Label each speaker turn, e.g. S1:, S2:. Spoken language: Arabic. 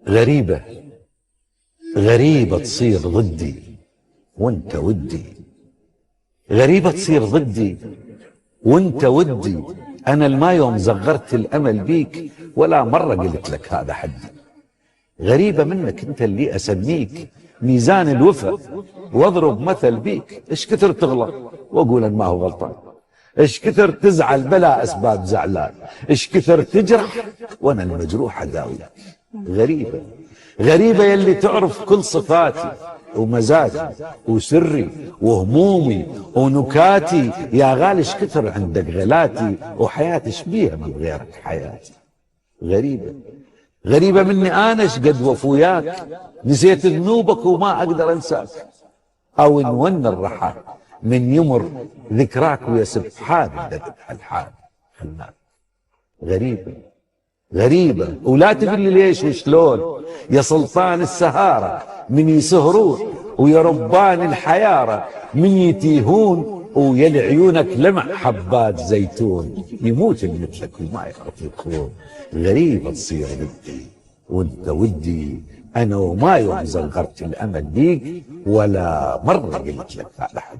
S1: غريبة غريبة تصير ضدي وانت ودي، غريبة تصير ضدي وانت ودي. انا الما يوم زغرت الامل بيك ولا مرة قلت لك هذا حدي. غريبة منك انت اللي اسميك ميزان الوفا واضرب مثل بيك. ايش كثر تغلط واقول ان ما هو غلطان، ايش كثر تزعل بلا اسباب زعلان، ايش كثر تجرح وانا المجروح اداوي. غريبة غريبة يلي تعرف كل صفاتي ومزاجي وسري وهمومي ونكاتي. يا غالي ايش كثر عندك غلاتي وحياتي شبيها من غيرك حياتي. غريبة غريبة مني انا ايش قد وفوياك، نسيت ذنوبك وما اقدر انساك، او ان الرحى من يمر ذكراك ويا سبحان ذبح الحال خلاك. غريبة غريبة ولا تقول لي ليش وشلون، يا سلطان السهارة من يسهرون ويا ربان الحيارة من يتيهون، ويا لعيونك لمع حبات زيتون يموت مثلك وما يعرف يكون. غريبة تصير ودي وانت ودي، انا وما يوم زغرت الامل بيك ولا مرة قلت لك على حد.